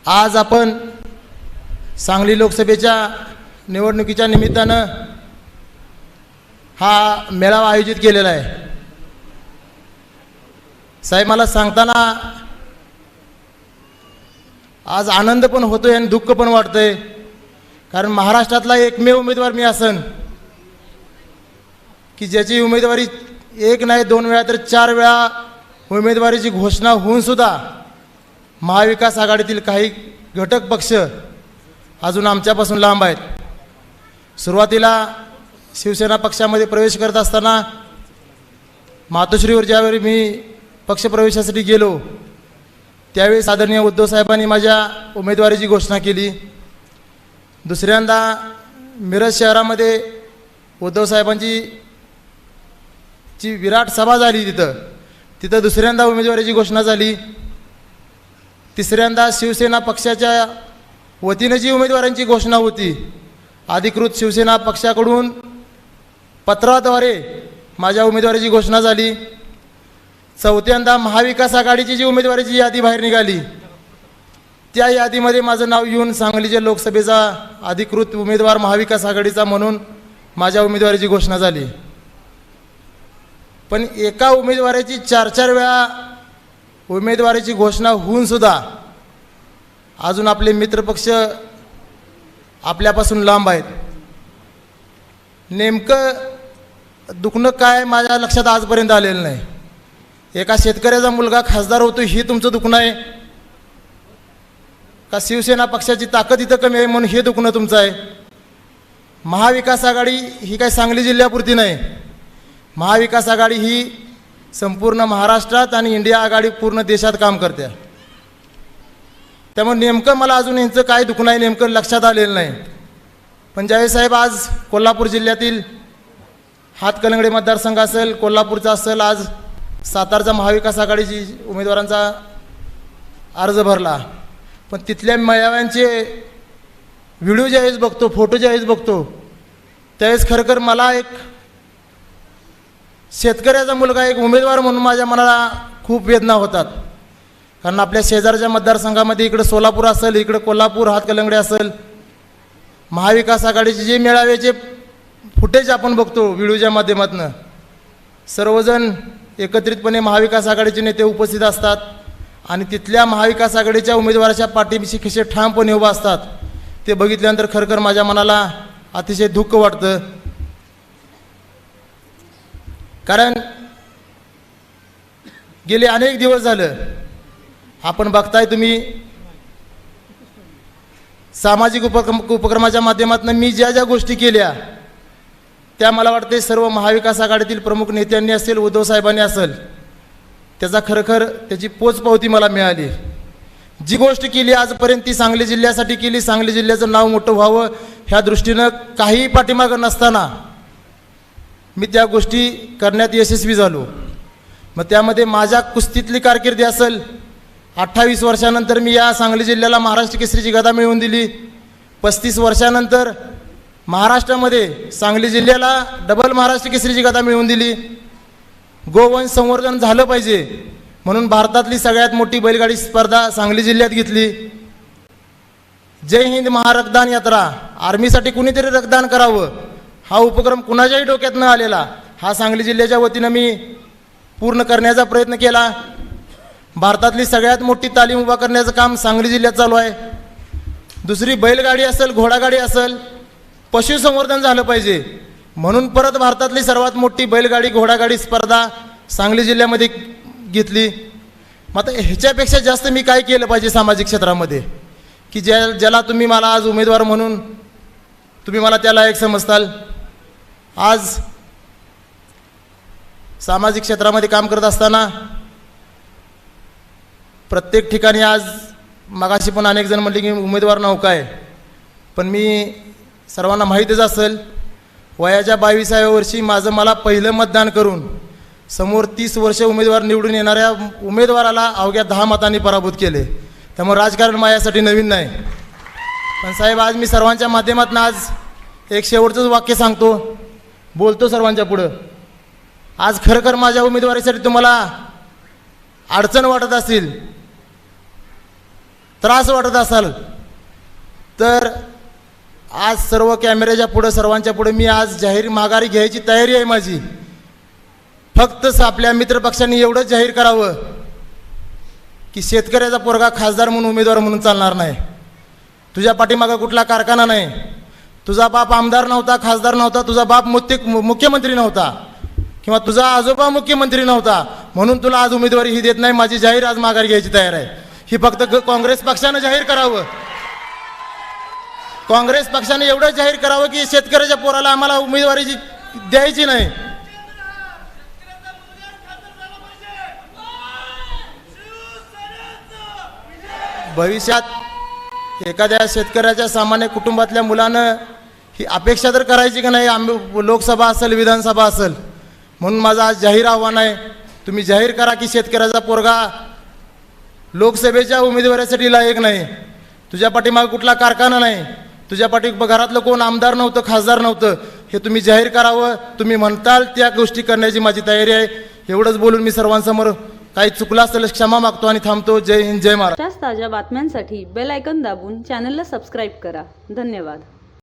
आज आपण सांगली लोकसभेच्या निवडणुकीच्या निमित्तानं हा मेळावा आयोजित केलेला आहे। साहेब, मला सांगताना आज आनंद पण होतोय आणि दुःख पण वाटतंय, कारण महाराष्ट्रातला एकमेव उमेदवार मी असन की ज्याची उमेदवारी एक नाही दोन वेळा तर 4 वेळा उमेदवारीची घोषणा होऊन सुद्धा महाविकास आघाडीतील काही घटक पक्ष अजून आमच्यापासून लांब आहेत। सुरुवातीला शिवसेना पक्षामध्ये प्रवेश करत असताना मातोश्रीवर ज्यावेळी मी पक्षप्रवेशासाठी गेलो त्यावेळी आदरणीय उद्धव साहेबांनी माझ्या उमेदवारीची घोषणा केली। दुसऱ्यांदा मिरज शहरामध्ये उद्धव साहेबांची विराट सभा झाली, तिथं दुसऱ्यांदा उमेदवारीची घोषणा झाली। तिसऱ्यांदा शिवसेना पक्षाच्या वतीने जी उमेदवारांची घोषणा होती अधिकृत शिवसेना पक्षाकडून पत्राद्वारे माझ्या उमेदवारीची घोषणा झाली। चौथ्यांदा महाविकास आघाडीची जी उमेदवारीची यादी बाहेर निघाली त्या यादीमध्ये माझं नाव येऊन सांगलीच्या लोकसभेचा अधिकृत उमेदवार महाविकास आघाडीचा म्हणून माझ्या उमेदवारीची घोषणा झाली। पण एका उमेदवाराची 4-4 वेळा उमेदवारीची घोषणा होऊन सुद्धा अजून आपले मित्रपक्ष आपल्यापासून लांब आहेत। नेमकं दुखणं काय माझ्या लक्षात आजपर्यंत आलेलं नाही। एका शेतकऱ्याचा मुलगा खासदार होतो हे तुमचं दुखणं आहे का? शिवसेना पक्षाची ताकद इथं कमी आहे म्हणून हे दुखणं तुमचं आहे? महाविकास आघाडी ही काय सांगली जिल्ह्यापुरती नाही, महाविकास आघाडी ही संपूर्ण महाराष्ट्रात आणि इंडिया आघाडी पूर्ण देशात काम करते। त्यामुळे नेमकं मला अजून यांचं काय दुखणं आहे नेमकं लक्षात आलेलं नाही। पण ज्यावेळी साहेब आज कोल्हापूर जिल्ह्यातील हातकलंगडे मतदारसंघ असेल, कोल्हापूरचा असेल, आज सातारचा महाविकास आघाडीची उमेदवारांचा अर्ज भरला, पण तिथल्या मेळाव्यांचे व्हिडिओ ज्यावेळेस बघतो, फोटो ज्यावेळेस बघतो त्यावेळेस खरंखर मला एक शेतकऱ्याचा मुलगा एक उमेदवार म्हणून माझ्या मनाला खूप वेदना होतात। कारण आपल्या शेजारच्या मतदारसंघामध्ये इकडे सोलापूर असेल, इकडे कोल्हापूर हातकलंगडे असेल, महाविकास आघाडीचे जे मेळाव्याचे फुटेज आपण बघतो व्हिडिओच्या माध्यमातून, सर्वजण एकत्रितपणे महाविकास आघाडीचे नेते उपस्थित असतात आणि तिथल्या महाविकास आघाडीच्या उमेदवाराच्या पाठीशी कसे ठामपणे उभा असतात ते बघितल्यानंतर खरखर माझ्या मनाला अतिशय दुःख वाटतं। कारण गेले अनेक दिवस झालं आपण बघताय, तुम्ही सामाजिक उपक्रमाच्या माध्यमातून मी ज्या ज्या गोष्टी केल्या त्या मला वाटते सर्व महाविकास आघाडीतील प्रमुख नेत्यांनी असेल, उद्धव साहेबांनी असेल, त्याचा खरखर त्याची पोचपावती मला मिळाली। जी गोष्ट केली आजपर्यंत ती सांगली जिल्ह्यासाठी केली, सांगली जिल्ह्याचं नाव मोठं व्हावं ह्या दृष्टीनं काही पाठीमागं नसताना मी त्या गोष्टी करण्यात यशस्वी झालो। मग त्यामध्ये माझ्या कुस्तीतली कारकिर्दी असेल, 28 वर्षानंतर मी या सांगली जिल्ह्याला महाराष्ट्र केसरीची गदा मिळवून दिली। 35 वर्षानंतर महाराष्ट्रामध्ये सांगली जिल्ह्याला डबल महाराष्ट्र केसरीची गदा मिळवून दिली। गोवंश संवर्धन झालं पाहिजे म्हणून भारतातली सगळ्यात मोठी बैलगाडी स्पर्धा सांगली जिल्ह्यात घेतली। जय हिंद महारक्तदान यात्रा, आर्मीसाठी कुणीतरी रक्तदान करावं हा उपक्रम कुणाच्याही डोक्यात न आलेला, हा सांगली जिल्ह्याच्या वतीनं मी पूर्ण करण्याचा प्रयत्न केला। भारतातली सगळ्यात मोठी तालीम उभा करण्याचं काम सांगली जिल्ह्यात चालू आहे। दुसरी बैलगाडी असेल, घोडागाडी असेल, पशुसंवर्धन झालं पाहिजे म्हणून परत भारतातली सर्वात मोठी बैलगाडी घोडागाडी स्पर्धा सांगली जिल्ह्यामध्ये घेतली। मग आता ह्याच्यापेक्षा जास्त मी काय केलं पाहिजे सामाजिक क्षेत्रामध्ये की ज्याला तुम्ही मला आज उमेदवार म्हणून तुम्ही मला त्याला एक समजताल? आज सामाजिक क्षेत्रामध्ये काम करत असताना प्रत्येक ठिकाणी आज मगाशी पण अनेक जण म्हटले की उमेदवार नौका आहे, पण मी सर्वांना माहीतच असेल वयाच्या 22व्या वर्षी मला पहिलं मतदान करून समोर 30 वर्ष उमेदवार निवडून येणाऱ्या उमेदवाराला अवघ्या 10 मतांनी पराभूत केले। त्यामुळे राजकारण माझ्यासाठी नवीन नाही। पण साहेब, आज मी सर्वांच्या माध्यमातून आज एक शेवटचंच वाक्य सांगतो, बोलतो सर्वांच्या पुढं। आज खरखर माझ्या उमेदवारीसाठी तुम्हाला अडचण वाटत असेल त्रास वाटत असाल तर आज सर्व कॅमेऱ्याच्या पुढं सर्वांच्या पुढे मी आज जाहीर माघारी घ्यायची तयारी आहे माझी. फक्त आपल्या मित्रपक्षांनी एवढंच जाहीर करावं की शेतकऱ्याचा पोरगा खासदार म्हणून उमेदवार म्हणून चालणार नाही. तुझ्या पाठीमागं कुठला कारखाना नाही, तुझा बाप आमदार नव्हता, खासदार नव्हता, तुझा बाप मुख्यमंत्री नव्हता किंवा तुझा आजोबा मुख्यमंत्री नव्हता म्हणून तुला आज उमेदवारी ही देत नाही. माझी जाहीर आज माघारी घ्यायची तयार आहे. ही फक्त काँग्रेस पक्षानं जाहीर करावं. काँग्रेस पक्षाने एवढं जाहीर करावं की शेतकऱ्याच्या पोराला आम्हाला उमेदवारी द्यायची नाही. भविष्यात एखाद्या शेतकऱ्याच्या सामान्य कुटुंबातल्या मुलानं ही अपेक्षा तर करायची का नाही, लोकसभा असेल विधानसभा असेल. म्हणून माझं आज जाहीर आव्हान आहे, तुम्ही जाहीर करा की शेतकऱ्याचा पोरगा लोकसभेच्या उमेदवारीसाठी लायक नाही. तुझ्या पाठीमागे कुठला कारखाना नाही, तुझ्या घरातलं कोण आमदार नव्हतं, खासदार नव्हतं, हे तुम्ही जाहीर करावं. तुम्ही म्हणताल त्या गोष्टी करण्याची माझी तयारी आहे. एवढंच बोलून मी सर्वांसमोर काही चुकलं असेल क्षमा मागतो आणि थांबतो. जय हिंद, जय महाराष्ट्र. ताज्या बातम्यांसाठी बेल आयकॉन दाबून चॅनलला सबस्क्राईब करा. धन्यवाद.